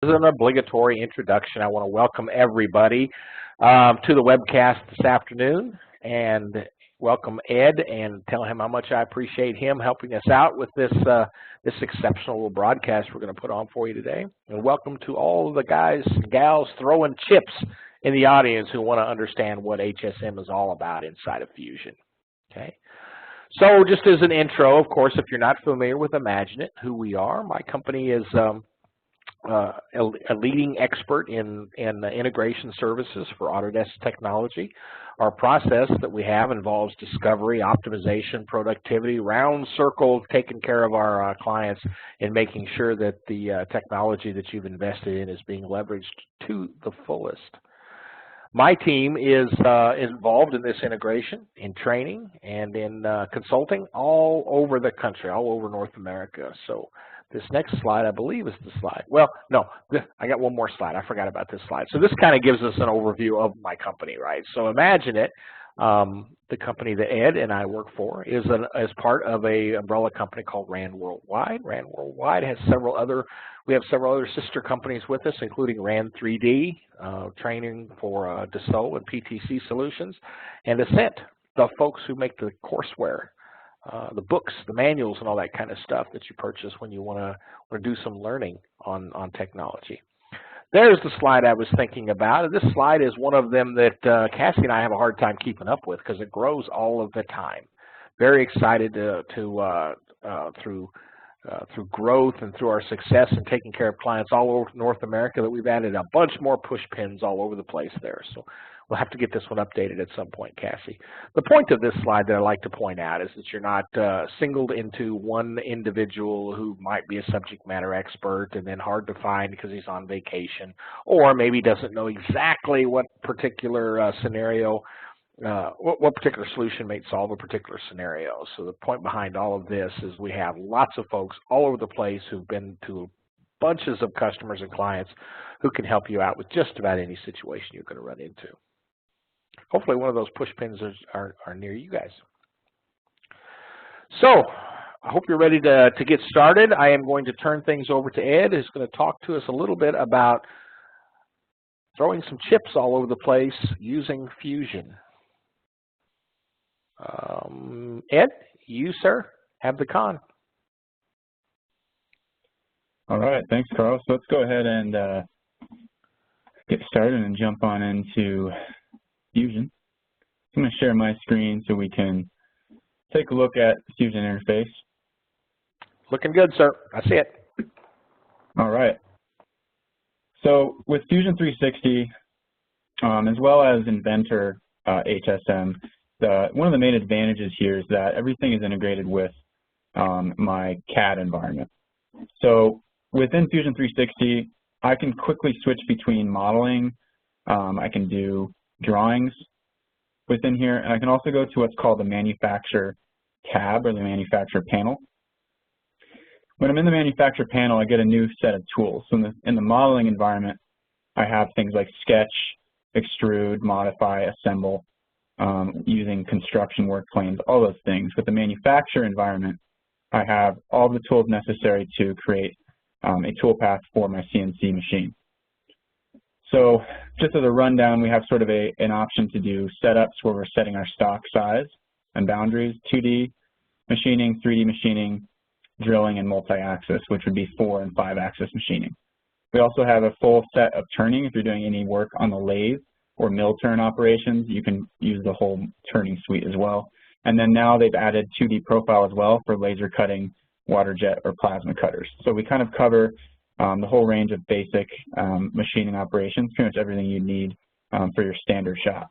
As an obligatory introduction, I want to welcome everybody to the webcast this afternoon and welcome Ed and tell him how much I appreciate him helping us out with this this exceptional broadcast we're going to put on for you today. And welcome to all of the guys and gals throwing chips in the audience who want to understand what HSM is all about inside of Fusion. Okay. So just as an intro, of course, if you're not familiar with IMAGINiT, who we are, my company is a leading expert in integration services for Autodesk technology. Our process that we have involves discovery, optimization, productivity, round circle, taking care of our clients and making sure that the technology that you've invested in is being leveraged to the fullest. My team is involved in this integration, in training, and in consulting all over the country, all over North America. So this next slide, I believe, is the slide. Well, no, I got one more slide. I forgot about this slide. So this kind of gives us an overview of my company, right? So IMAGINiT, the company that Ed and I work for, is part of a umbrella company called RAND Worldwide. RAND Worldwide has we have several other sister companies with us, including RAND 3D, training for Dassault and PTC solutions, and Ascent, the folks who make the courseware. The books, the manuals, and all that kind of stuff that you purchase when you want to do some learning on technology. There's the slide I was thinking about. This slide is one of them that Cassie and I have a hard time keeping up with because it grows all of the time. Very excited through growth and through our success in taking care of clients all over North America that we've added a bunch more push pins all over the place there. So we'll have to get this one updated at some point, Cassie. The point of this slide that I like to point out is that you're not singled into one individual who might be a subject matter expert and then hard to find because he's on vacation or maybe doesn't know exactly what particular scenario, what particular solution may solve a particular scenario. So the point behind all of this is we have lots of folks all over the place who've been to bunches of customers and clients who can help you out with just about any situation you're going to run into. Hopefully one of those push pins are near you guys. So I hope you're ready to get started. I am going to turn things over to Ed, who's going to talk to us a little bit about throwing some chips all over the place using Fusion. Ed, you, sir, have the con. All right, thanks, Carl. So let's go ahead and get started and jump on into Fusion. I'm going to share my screen so we can take a look at the Fusion interface. Looking good, sir. I see it. All right. So with Fusion 360, as well as Inventor HSM, one of the main advantages here is that everything is integrated with my CAD environment. So within Fusion 360, I can quickly switch between modeling. I can do drawings within here, and I can also go to what's called the manufacturer tab or the manufacturer panel. When I'm in the manufacturer panel, I get a new set of tools. So in the modeling environment, I have things like sketch, extrude, modify, assemble, using construction work planes, all those things. With the manufacturer environment, I have all the tools necessary to create a toolpath for my CNC machine. So just as a rundown, we have sort of an option to do setups where we're setting our stock size and boundaries, 2D machining, 3D machining, drilling, and multi-axis, which would be 4- and 5-axis machining. We also have a full set of turning. If you're doing any work on the lathe or mill turn operations, you can use the whole turning suite as well. And then now they've added 2D profile as well for laser cutting, water jet, or plasma cutters. So we kind of cover the whole range of basic machining operations, pretty much everything you need for your standard shop.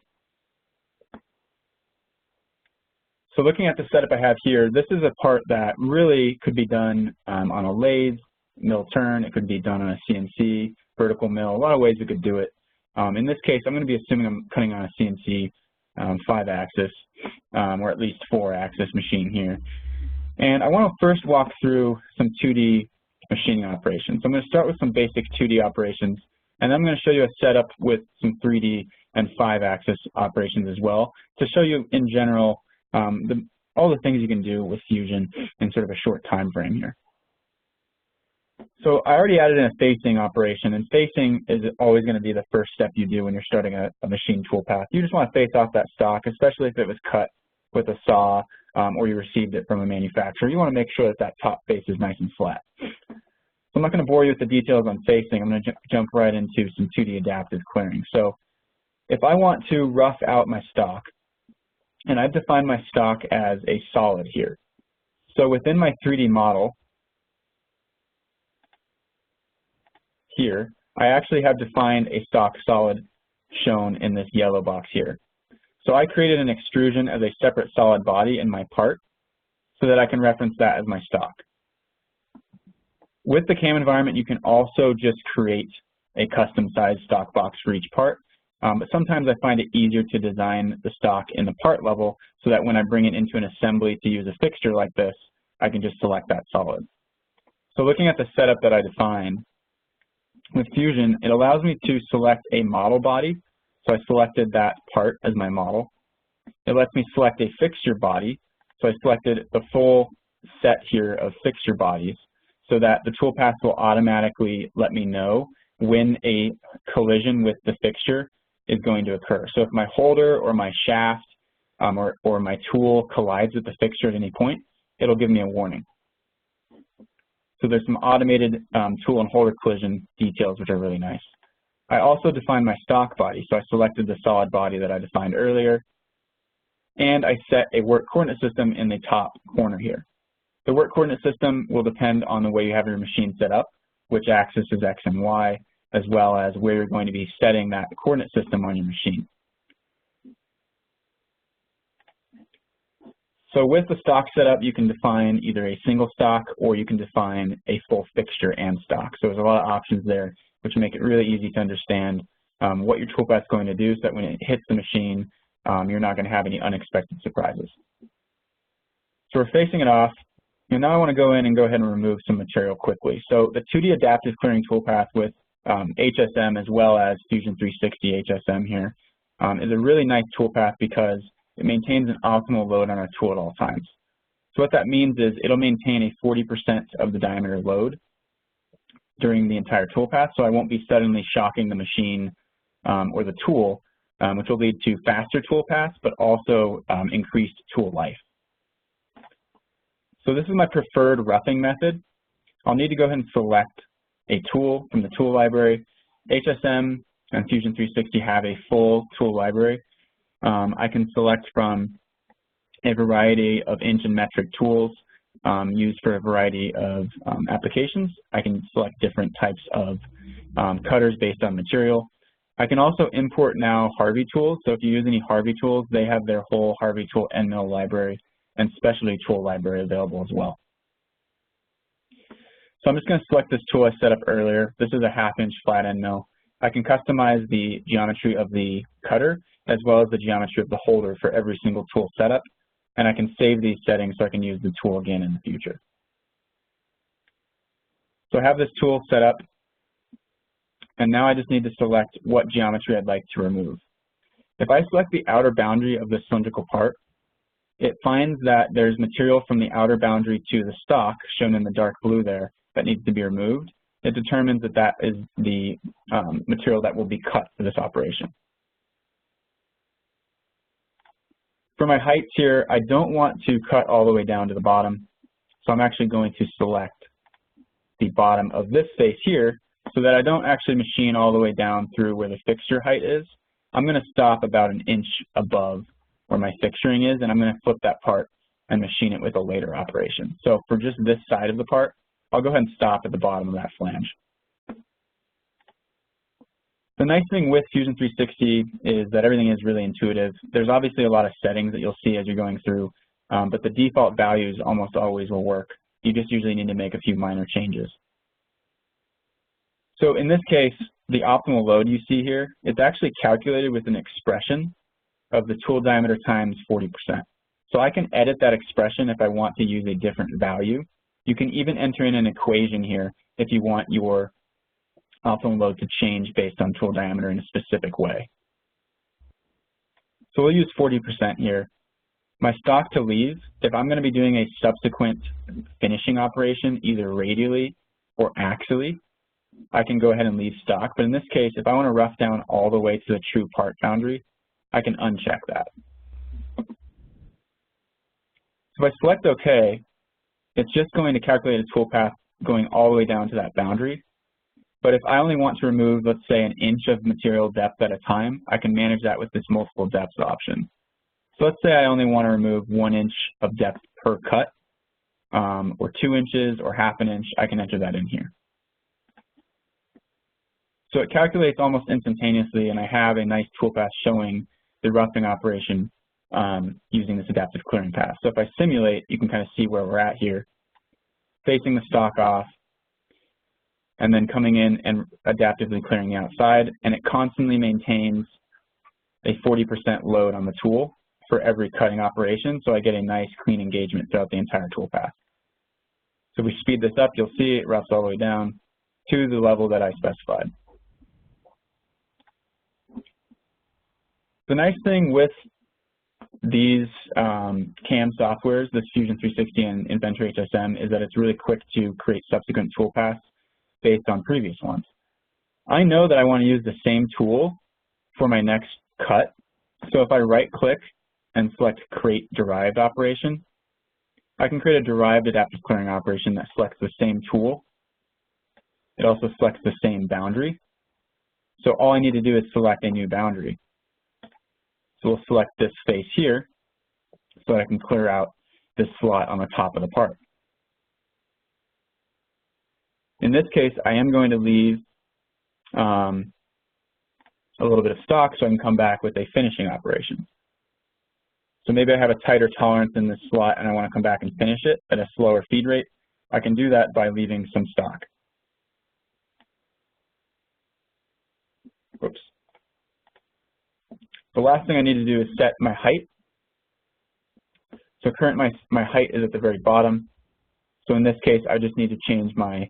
So looking at the setup I have here, this is a part that really could be done on a lathe, mill turn. It could be done on a CNC, vertical mill, a lot of ways we could do it. In this case, I'm going to be assuming I'm cutting on a CNC 5-axis or at least 4-axis machine here. And I want to first walk through some 2D machining operations. So I'm going to start with some basic 2D operations, and then I'm going to show you a setup with some 3D and 5-axis operations as well to show you in general all the things you can do with Fusion in sort of a short time frame here. So I already added in a facing operation, and facing is always going to be the first step you do when you're starting a machine toolpath. You just want to face off that stock, especially if it was cut with a saw or you received it from a manufacturer. You want to make sure that that top face is nice and flat. So I'm not going to bore you with the details on facing. I'm going to jump right into some 2D adaptive clearing. So if I want to rough out my stock, and I've defined my stock as a solid here. So within my 3D model here, I actually have defined a stock solid shown in this yellow box here. So I created an extrusion as a separate solid body in my part so that I can reference that as my stock. With the CAM environment, you can also just create a custom sized stock box for each part, but sometimes I find it easier to design the stock in the part level so that when I bring it into an assembly to use a fixture like this, I can just select that solid. So looking at the setup that I defined, with Fusion, it allows me to select a model body. So I selected that part as my model. It lets me select a fixture body. So I selected the full set here of fixture bodies so that the toolpath will automatically let me know when a collision with the fixture is going to occur. So if my holder or my shaft or my tool collides with the fixture at any point, it'll give me a warning. So there's some automated tool and holder collision details, which are really nice. I also defined my stock body. So I selected the solid body that I defined earlier, and I set a work coordinate system in the top corner here. The work coordinate system will depend on the way you have your machine set up, which axis is X and Y, as well as where you're going to be setting that coordinate system on your machine. So with the stock setup, you can define either a single stock or you can define a full fixture and stock. So there's a lot of options there, which make it really easy to understand what your toolpath is going to do so that when it hits the machine, you're not going to have any unexpected surprises. So we're facing it off. And now I want to go in and go ahead and remove some material quickly. So the 2D adaptive clearing toolpath with HSM as well as Fusion 360 HSM here is a really nice toolpath because it maintains an optimal load on our tool at all times. So what that means is it'll maintain a 40% of the diameter load during the entire toolpath, so I won't be suddenly shocking the machine or the tool, which will lead to faster toolpaths, but also increased tool life. So this is my preferred roughing method. I'll need to go ahead and select a tool from the tool library. HSM and Fusion 360 have a full tool library. I can select from a variety of inch and metric tools used for a variety of applications. I can select different types of cutters based on material. I can also import now Harvey tools. So if you use any Harvey tools, they have their whole Harvey tool end mill library and specialty tool library available as well. So I'm just going to select this tool I set up earlier. This is a 1/2 inch flat end mill. I can customize the geometry of the cutter as well as the geometry of the holder for every single tool setup, and I can save these settings so I can use the tool again in the future. So I have this tool set up, and now I just need to select what geometry I'd like to remove. If I select the outer boundary of this cylindrical part, it finds that there's material from the outer boundary to the stock, shown in the dark blue there, that needs to be removed. It determines that that is the material that will be cut for this operation. For my heights here, I don't want to cut all the way down to the bottom, so I'm actually going to select the bottom of this face here so that I don't actually machine all the way down through where the fixture height is. I'm going to stop about 1 inch above where my fixturing is, and I'm going to flip that part and machine it with a later operation. So for just this side of the part, I'll go ahead and stop at the bottom of that flange. The nice thing with Fusion 360 is that everything is really intuitive. There's obviously a lot of settings that you'll see as you're going through, but the default values almost always will work. You just usually need to make a few minor changes. So in this case, the optimal load you see here, it's actually calculated with an expression of the tool diameter times 40%. So I can edit that expression if I want to use a different value. You can even enter in an equation here if you want your optimal load to change based on tool diameter in a specific way. So we'll use 40% here. My stock to leave, if I'm going to be doing a subsequent finishing operation, either radially or axially, I can go ahead and leave stock. But in this case, if I want to rough down all the way to the true part boundary, I can uncheck that. So if I select OK, it's just going to calculate a toolpath going all the way down to that boundary. But if I only want to remove, let's say, an inch of material depth at a time, I can manage that with this multiple depths option. So let's say I only want to remove 1 inch of depth per cut, or 2 inches or ½ an inch. I can enter that in here. So it calculates almost instantaneously, and I have a nice toolpath showing the roughing operation using this adaptive clearing path. So if I simulate, you can kind of see where we're at here, facing the stock off, and then coming in and adaptively clearing the outside, and it constantly maintains a 40% load on the tool for every cutting operation, so I get a nice clean engagement throughout the entire toolpath. So if we speed this up, you'll see it roughs all the way down to the level that I specified. The nice thing with these CAM softwares, this Fusion 360 and Inventor HSM, is that it's really quick to create subsequent toolpaths based on previous ones. I know that I want to use the same tool for my next cut. So if I right-click and select Create Derived Operation, I can create a derived adaptive clearing operation that selects the same tool. It also selects the same boundary. So all I need to do is select a new boundary. So we'll select this face here so that I can clear out this slot on the top of the part. In this case, I am going to leave a little bit of stock so I can come back with a finishing operation. So maybe I have a tighter tolerance in this slot and I want to come back and finish it at a slower feed rate. I can do that by leaving some stock. Oops. The last thing I need to do is set my height. So currently my height is at the very bottom. So in this case, I just need to change my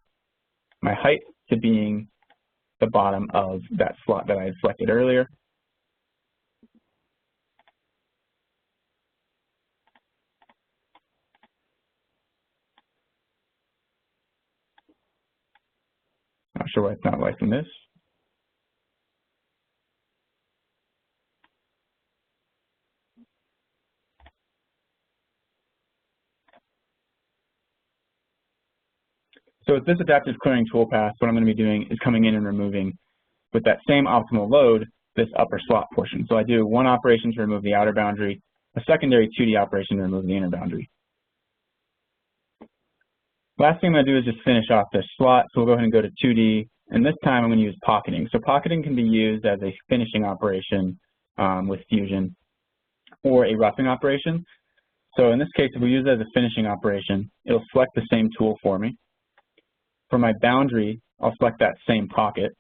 height to being the bottom of that slot that I had selected earlier. Not sure why it's not liking this. So with this adaptive clearing toolpath, what I'm going to be doing is coming in and removing, with that same optimal load, this upper slot portion. So I do one operation to remove the outer boundary, a secondary 2D operation to remove the inner boundary. Last thing I'm going to do is just finish off this slot. So we'll go ahead and go to 2D, and this time I'm going to use pocketing. So pocketing can be used as a finishing operation with Fusion, or a roughing operation. So in this case, if we use it as a finishing operation, it'll select the same tool for me. For my boundary, I'll select that same pocket.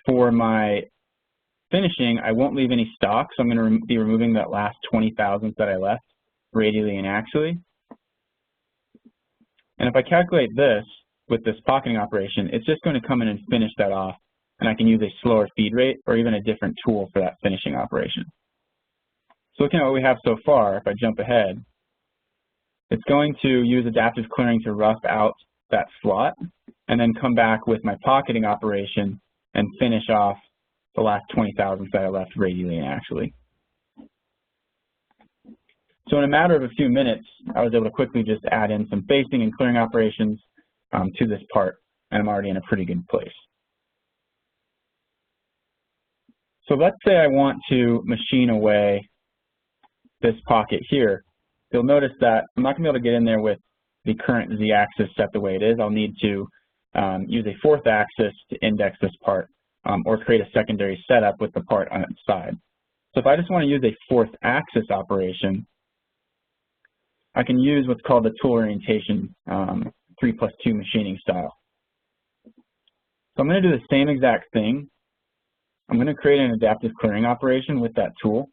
For my finishing, I won't leave any stock, so I'm going to be removing that last 20 thousandths that I left, radially and axially. And if I calculate this with this pocketing operation, it's just going to come in and finish that off, and I can use a slower feed rate or even a different tool for that finishing operation. So looking at what we have so far, if I jump ahead, it's going to use adaptive clearing to rough out that slot and then come back with my pocketing operation and finish off the last 20 thousandths that I left radially and axially. So in a matter of a few minutes, I was able to quickly just add in some facing and clearing operations to this part, and I'm already in a pretty good place. So let's say I want to machine away this pocket here. You'll notice that I'm not going to be able to get in there with the current z-axis set the way it is. I'll need to use a fourth axis to index this part or create a secondary setup with the part on its side. So if I just want to use a fourth axis operation, I can use what's called the tool orientation 3+2 machining style. So I'm going to do the same exact thing. I'm going to create an adaptive clearing operation with that tool.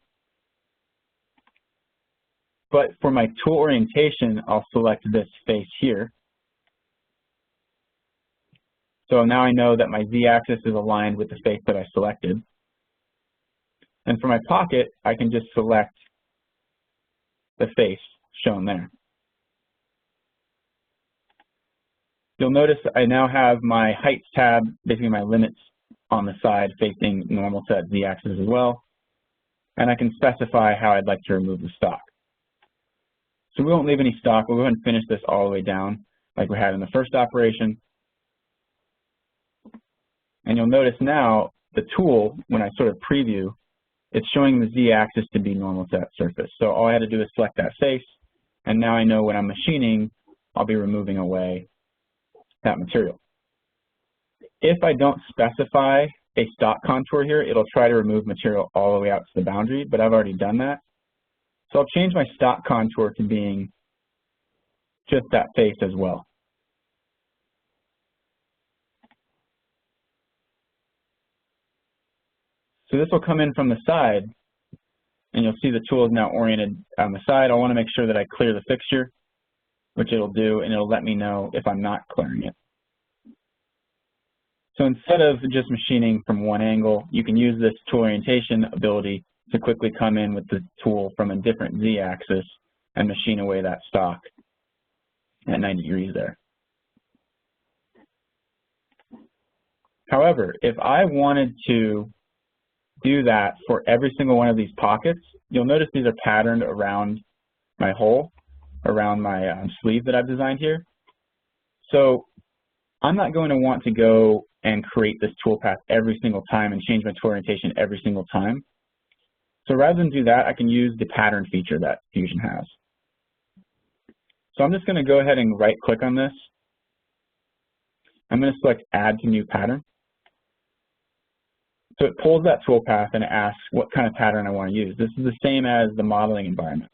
But for my tool orientation, I'll select this face here. So now I know that my z-axis is aligned with the face that I selected. And for my pocket, I can just select the face shown there. you'll notice I now have my heights tab, basically my limits on the side facing normal to that z-axis as well. And I can specify how I'd like to remove the stock. So we won't leave any stock. We'll go ahead and finish this all the way down like we had in the first operation. And you'll notice now the tool, when I sort of preview, it's showing the z-axis to be normal to that surface. So all I had to do is select that face, and now I know when I'm machining, I'll be removing away that material. If I don't specify a stock contour here, it'll try to remove material all the way out to the boundary, but I've already done that. So I'll change my stock contour to being just that face as well. So this will come in from the side, and you'll see the tool is now oriented on the side. I want to make sure that I clear the fixture, which it'll do, and it'll let me know if I'm not clearing it. So instead of just machining from one angle, you can use this tool orientation ability to quickly come in with the tool from a different z-axis and machine away that stock at 90 degrees there. However, if I wanted to do that for every single one of these pockets, you'll notice these are patterned around my hole, around my sleeve that I've designed here. So I'm not going to want to go and create this toolpath every single time and change my tool orientation every single time. So rather than do that, I can use the pattern feature that Fusion has. So I'm just going to go ahead and right-click on this. I'm going to select Add to New Pattern. So it pulls that toolpath and it asks what kind of pattern I want to use. This is the same as the modeling environment.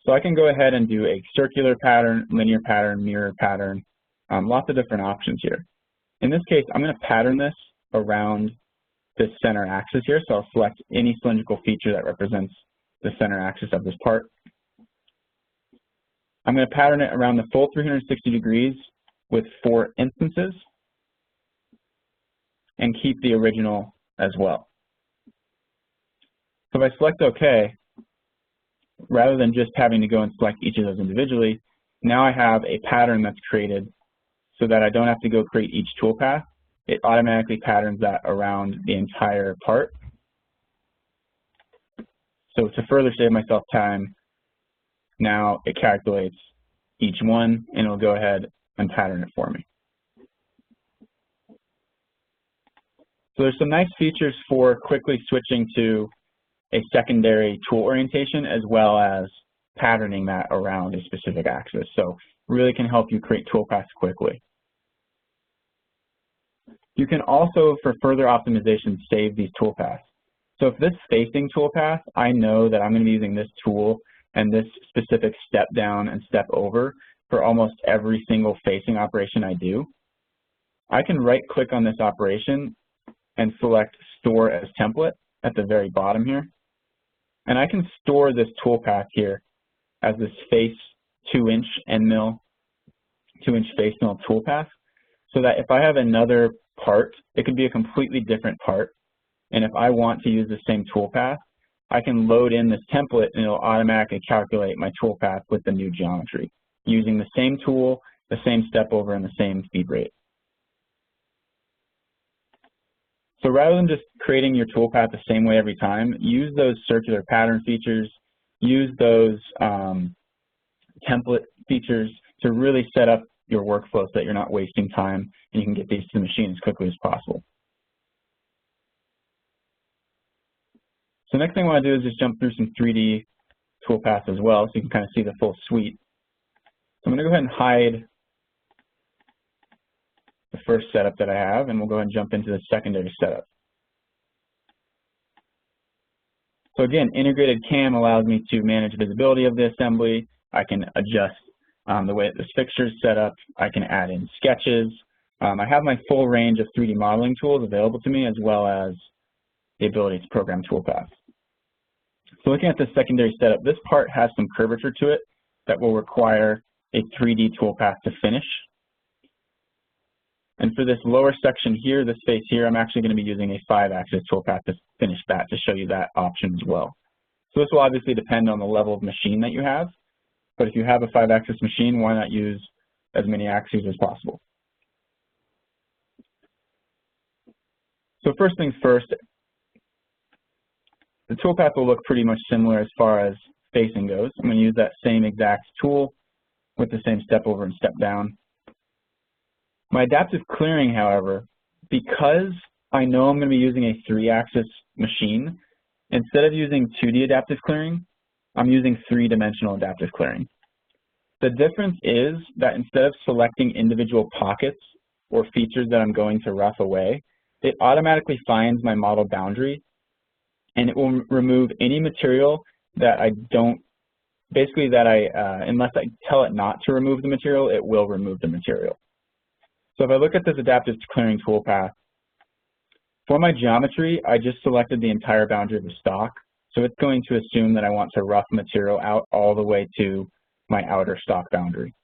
So I can go ahead and do a circular pattern, linear pattern, mirror pattern, lots of different options here. In this case, I'm going to pattern this around this center axis here. So I'll select any cylindrical feature that represents the center axis of this part. I'm going to pattern it around the full 360 degrees with 4 instances and keep the original as well. So if I select OK, rather than just having to go and select each of those individually, now I have a pattern that's created so that I don't have to go create each toolpath. It automatically patterns that around the entire part. So to further save myself time, now it calculates each one and it'll go ahead and pattern it for me. So there's some nice features for quickly switching to a secondary tool orientation as well as patterning that around a specific axis. So really can help you create toolpaths quickly. You can also, for further optimization, save these toolpaths. So if this facing toolpath, I know that I'm going to be using this tool and this specific step down and step over for almost every single facing operation I do, I can right-click on this operation and select Store as Template at the very bottom here. And I can store this toolpath here as this face 2-inch end mill, 2-inch face mill toolpath, so that if I have another part, it could be a completely different part. And if I want to use the same toolpath, I can load in this template and it'll automatically calculate my toolpath with the new geometry using the same tool, the same step over, and the same feed rate. So rather than just creating your toolpath the same way every time, use those circular pattern features, use those template features to really set up your workflow so that you're not wasting time and you can get these to the machine as quickly as possible. So next thing I want to do is just jump through some 3D toolpaths as well so you can kind of see the full suite. So I'm going to go ahead and hide the first setup that I have, and we'll go ahead and jump into the secondary setup. So again, integrated CAM allows me to manage visibility of the assembly. I can adjust the way that this fixture is set up. I can add in sketches. I have my full range of 3D modeling tools available to me, as well as the ability to program toolpaths. So looking at the secondary setup, this part has some curvature to it that will require a 3D toolpath to finish. And for this lower section here, this face here, I'm actually going to be using a 5-axis toolpath to finish that, to show you that option as well. So this will obviously depend on the level of machine that you have, but if you have a 5-axis machine, why not use as many axes as possible? So first things first, the toolpath will look pretty much similar as far as spacing goes. I'm going to use that same exact tool with the same step over and step down. My adaptive clearing, however, because I know I'm going to be using a 3-axis machine, instead of using 2D adaptive clearing, I'm using 3-dimensional adaptive clearing. The difference is that instead of selecting individual pockets or features that I'm going to rough away, it automatically finds my model boundary, and it will remove any material that I don't, basically that unless I tell it not to remove the material, it will remove the material. So if I look at this adaptive clearing toolpath, for my geometry, I just selected the entire boundary of the stock. So it's going to assume that I want to rough material out all the way to my outer stock boundary.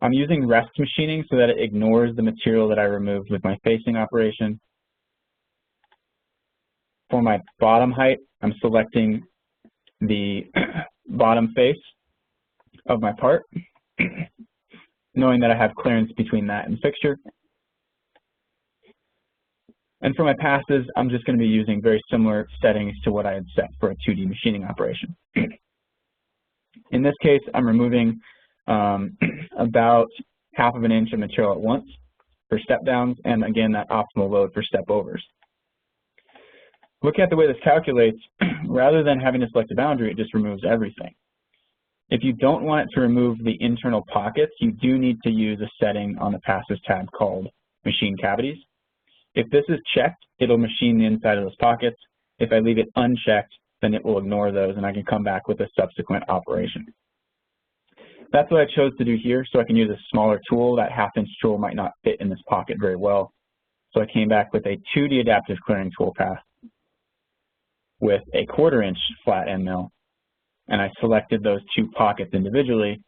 I'm using rest machining so that it ignores the material that I removed with my facing operation. For my bottom height, I'm selecting the bottom face of my part, knowing that I have clearance between that and fixture. And for my passes, I'm just going to be using very similar settings to what I had set for a 2D machining operation. In this case, I'm removing about ½ of an inch of material at once for step downs, and again, that optimal load for step overs. Looking at the way this calculates, rather than having to select a boundary, it just removes everything. If you don't want it to remove the internal pockets, you do need to use a setting on the passes tab called machine cavities. If this is checked, it'll machine the inside of those pockets. If I leave it unchecked, then it will ignore those, and I can come back with a subsequent operation. That's what I chose to do here, so I can use a smaller tool. That ½ inch tool might not fit in this pocket very well. So I came back with a 2D adaptive clearing toolpath with a ¼ inch flat end mill, and I selected those 2 pockets individually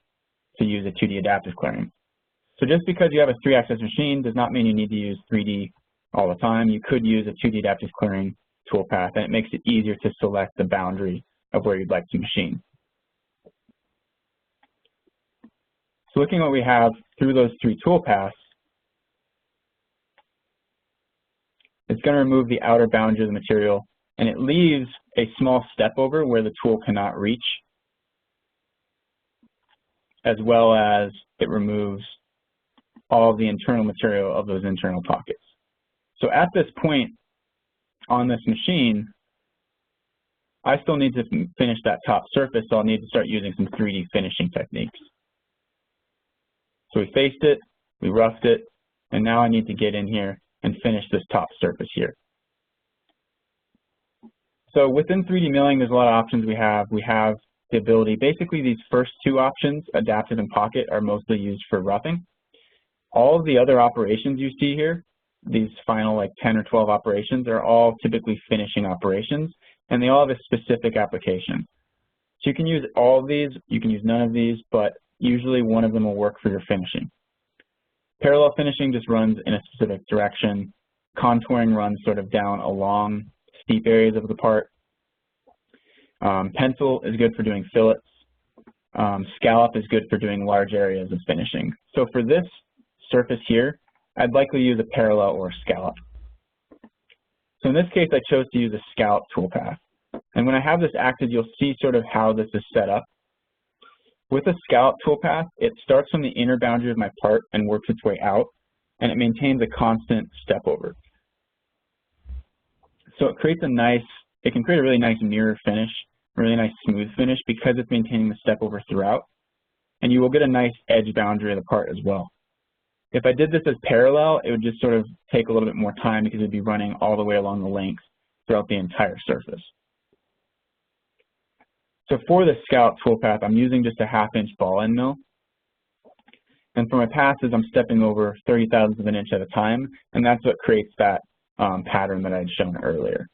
to use a 2D adaptive clearing. So just because you have a 3-axis machine does not mean you need to use 3D all the time. You could use a 2D adaptive clearing toolpath, and it makes it easier to select the boundary of where you'd like to machine. So looking at what we have through those 3 toolpaths, it's going to remove the outer boundary of the material, and it leaves a small step over where the tool cannot reach, as well as it removes all of the internal material of those internal pockets. So at this point on this machine, I still need to finish that top surface, so I'll need to start using some 3D finishing techniques. So we faced it, we roughed it, and now I need to get in here and finish this top surface here. So within 3D milling, there's a lot of options we have. We have the ability, basically these first 2 options, adaptive and pocket, are mostly used for roughing. All of the other operations you see here, these final like 10 or 12 operations, are all typically finishing operations, and they all have a specific application. So you can use all of these, you can use none of these, but usually one of them will work for your finishing. Parallel finishing just runs in a specific direction. Contouring runs sort of down along steep areas of the part. Pencil is good for doing fillets. Scallop is good for doing large areas of finishing. So for this surface here, I'd likely use a parallel or a scallop. So in this case, I chose to use a scallop toolpath. And when I have this active, you'll see sort of how this is set up. With a scallop toolpath, it starts from the inner boundary of my part and works its way out, and it maintains a constant step over. So it creates it can create a really nice mirror finish, a really nice smooth finish because it's maintaining the step over throughout, and you will get a nice edge boundary of the part as well. If I did this as parallel, it would just sort of take a little bit more time because it would be running all the way along the length throughout the entire surface. So for the scallop toolpath, I'm using just a ½ inch ball end mill. And for my passes, I'm stepping over 30,000ths of an inch at a time, and that's what creates that pattern that I had shown earlier.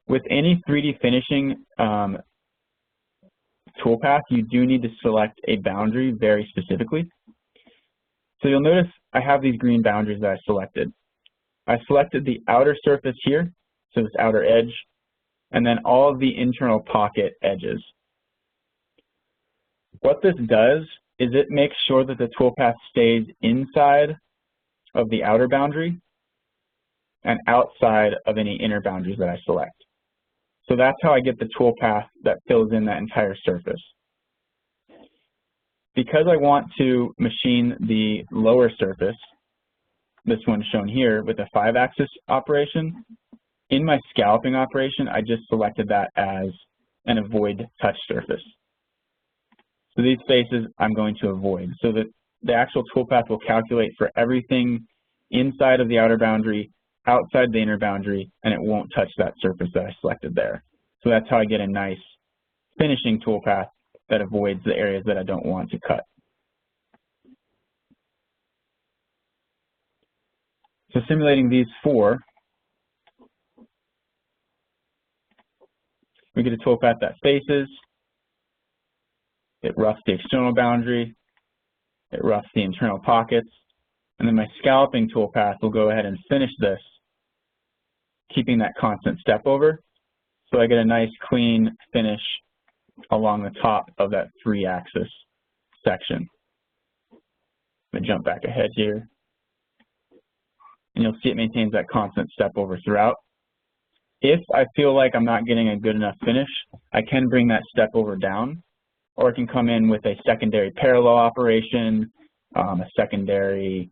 With any 3D finishing toolpath, you do need to select a boundary very specifically. So you'll notice I have these green boundaries that I selected. I selected the outer surface here, so this outer edge, and then all of the internal pocket edges. What this does is it makes sure that the toolpath stays inside of the outer boundary, and outside of any inner boundaries that I select. So that's how I get the toolpath that fills in that entire surface. Because I want to machine the lower surface, this one shown here with a 5-axis operation, in my scalloping operation, I just selected that as an avoid touch surface. So these faces I'm going to avoid, so that the actual toolpath will calculate for everything inside of the outer boundary, outside the inner boundary, and it won't touch that surface that I selected there. So that's how I get a nice finishing toolpath that avoids the areas that I don't want to cut. So simulating these 4, we get a toolpath that faces, it roughs the external boundary, it roughs the internal pockets, and then my scalloping toolpath will go ahead and finish this, keeping that constant step over. So I get a nice clean finish along the top of that 3-axis section. I'm going to jump back ahead here. And you'll see it maintains that constant step over throughout. If I feel like I'm not getting a good enough finish, I can bring that step over down, or I can come in with a secondary parallel operation, a secondary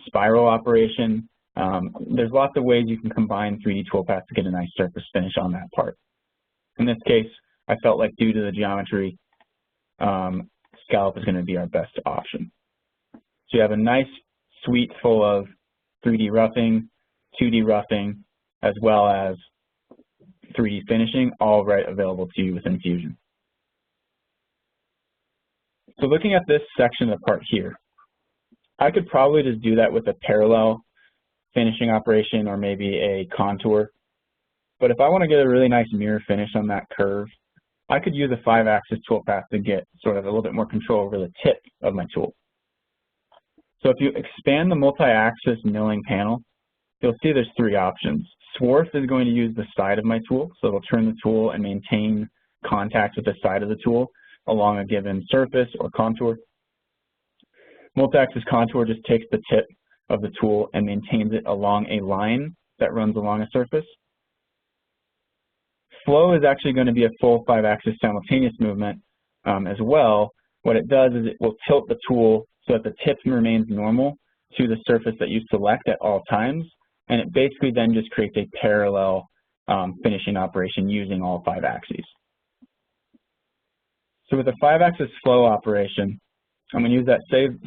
spiral operation. There's lots of ways you can combine 3D toolpaths to get a nice surface finish on that part. In this case, I felt like due to the geometry, scallop is going to be our best option. So you have a nice suite full of 3D roughing, 2D roughing, as well as 3D finishing, all right available to you within Fusion. So looking at this section of the part here, I could probably just do that with a parallel finishing operation or maybe a contour. But if I want to get a really nice mirror finish on that curve, I could use a 5-axis toolpath to get sort of a little bit more control over the tip of my tool. So if you expand the multi-axis milling panel, you'll see there's 3 options. Swarf is going to use the side of my tool, so it'll turn the tool and maintain contact with the side of the tool along a given surface or contour. Multi-axis contour just takes the tip of the tool and maintains it along a line that runs along a surface. Flow is actually going to be a full 5-axis simultaneous movement as well. What it does is it will tilt the tool so that the tip remains normal to the surface that you select at all times, and it basically then just creates a parallel finishing operation using all 5 axes. So with a 5-axis flow operation, I'm going to use that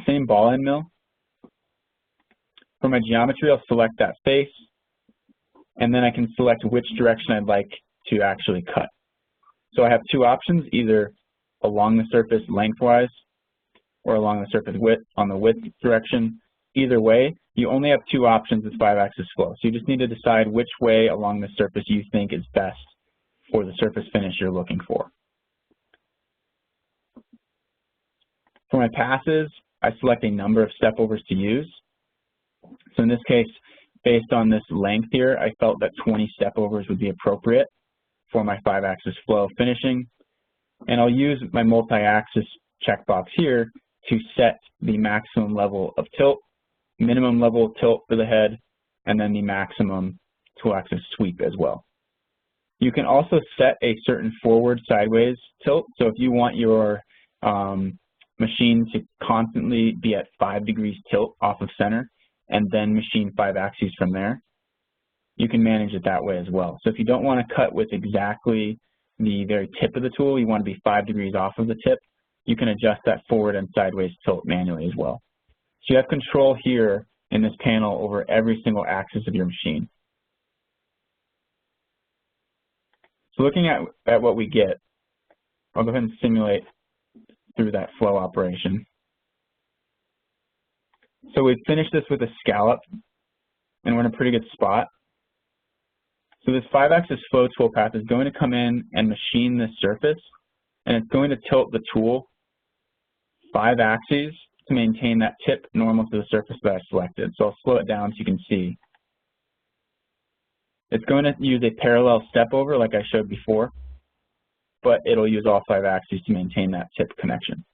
same ball end mill. For my geometry, I'll select that face, and then I can select which direction I'd like to actually cut. So I have 2 options, either along the surface lengthwise or along the surface width on the width direction. Either way, you only have 2 options with 5-axis flow. So you just need to decide which way along the surface you think is best for the surface finish you're looking for. For my passes, I select a number of step overs to use. So in this case, based on this length here, I felt that 20 step overs would be appropriate for my 5-axis flow finishing. And I'll use my multi-axis checkbox here to set the maximum level of tilt, minimum level of tilt for the head, and then the maximum tool-axis sweep as well. You can also set a certain forward sideways tilt. So if you want your machine to constantly be at 5 degrees tilt off of center and then machine 5 axes from there, you can manage it that way as well. So if you don't want to cut with exactly the very tip of the tool, you want to be 5 degrees off of the tip, you can adjust that forward and sideways tilt manually as well. So you have control here in this panel over every single axis of your machine. So looking at what we get, I'll go ahead and simulate through that flow operation. So we've finished this with a scallop, and we're in a pretty good spot. So this 5-axis flow toolpath is going to come in and machine this surface, and it's going to tilt the tool 5 axes to maintain that tip normal to the surface that I selected. So I'll slow it down so you can see. It's going to use a parallel step over like I showed before, but it'll use all 5 axes to maintain that tip connection.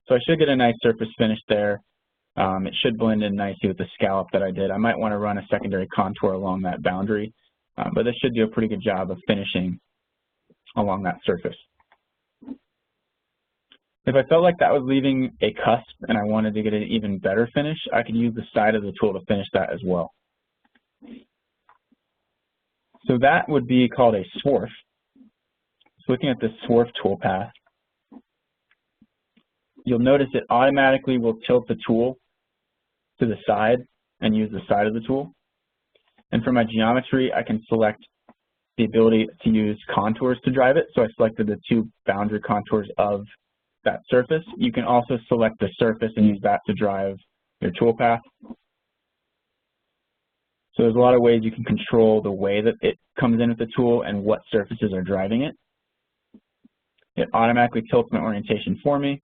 So I should get a nice surface finish there. It should blend in nicely with the scallop that I did. I might want to run a secondary contour along that boundary, but this should do a pretty good job of finishing along that surface. If I felt like that was leaving a cusp and I wanted to get an even better finish, I could use the side of the tool to finish that as well. So that would be called a swarf. So looking at this swarf toolpath, you'll notice it automatically will tilt the tool to the side and use the side of the tool. And for my geometry, I can select the ability to use contours to drive it. So I selected the two boundary contours of that surface. You can also select the surface and use that to drive your toolpath. So there's a lot of ways you can control the way that it comes in with the tool and what surfaces are driving it. It automatically tilts my orientation for me.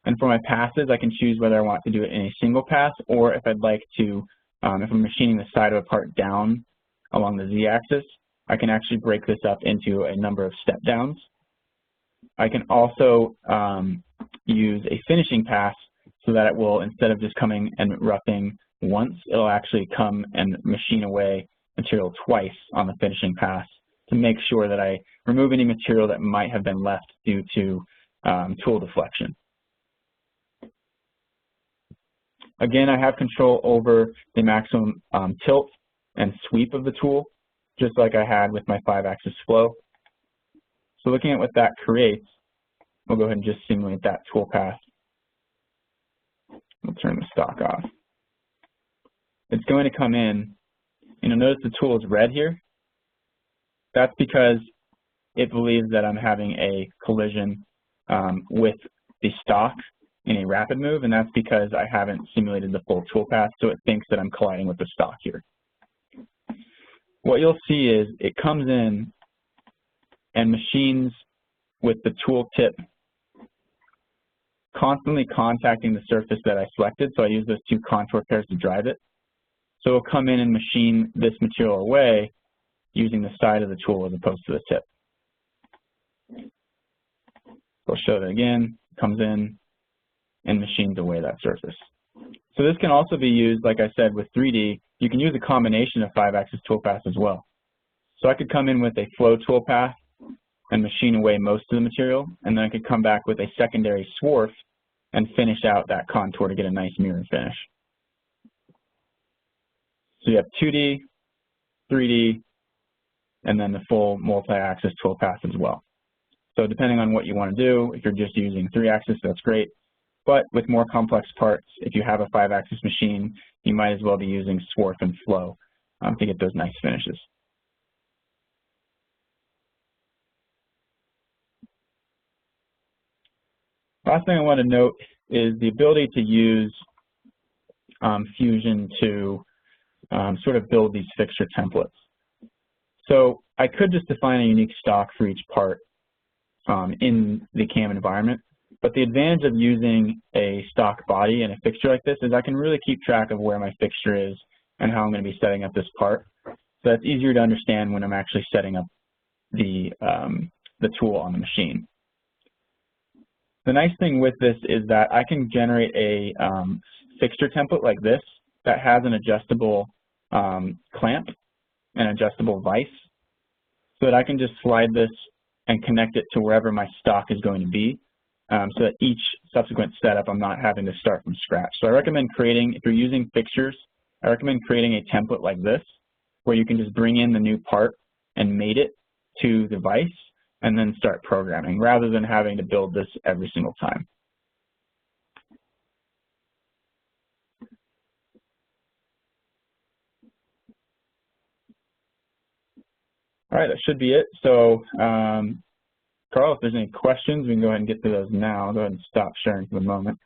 And for my passes, I can choose whether I want to do it in a single pass or if I'd like to, if I'm machining the side of a part down along the z-axis, I can actually break this up into a number of step downs. I can also use a finishing pass so that it will, instead of just coming and roughing once, it'll actually come and machine away material twice on the finishing pass to make sure that I remove any material that might have been left due to tool deflection. Again, I have control over the maximum tilt and sweep of the tool, just like I had with my 5-axis flow. So looking at what that creates, we'll go ahead and just simulate that toolpath. We'll turn the stock off. It's going to come in, and you'll notice the tool is red here. That's because it believes that I'm having a collision with the stock in a rapid move, and that's because I haven't simulated the full toolpath, so it thinks that I'm colliding with the stock here. What you'll see is it comes in and machines with the tool tip constantly contacting the surface that I selected, so I use those two contour pairs to drive it. So it'll come in and machine this material away using the side of the tool as opposed to the tip. I'll show that again. Comes in and machines away that surface. So this can also be used, like I said, with 3D. You can use a combination of 5-axis toolpaths as well. So I could come in with a flow toolpath and machine away most of the material, and then I could come back with a secondary swarf and finish out that contour to get a nice mirror finish. So you have 2D, 3D, and then the full multi-axis toolpath as well. So depending on what you want to do, if you're just using 3-axis, that's great. But with more complex parts, if you have a 5-axis machine, you might as well be using swarf and flow to get those nice finishes. Last thing I want to note is the ability to use Fusion to sort of build these fixture templates. So I could just define a unique stock for each part in the CAM environment, but the advantage of using a stock body and a fixture like this is I can really keep track of where my fixture is and how I'm going to be setting up this part. So that's easier to understand when I'm actually setting up the tool on the machine. The nice thing with this is that I can generate a fixture template like this that has an adjustable clamp and adjustable vise, so that I can just slide this and connect it to wherever my stock is going to be, so that each subsequent setup I'm not having to start from scratch. So I recommend creating, if you're using fixtures, I recommend creating a template like this, where you can just bring in the new part and mate it to the vise, and then start programming, rather than having to build this every single time. All right, that should be it. So, Carl, if there's any questions, we can go ahead and get to those now. I'll go ahead and stop sharing for the moment.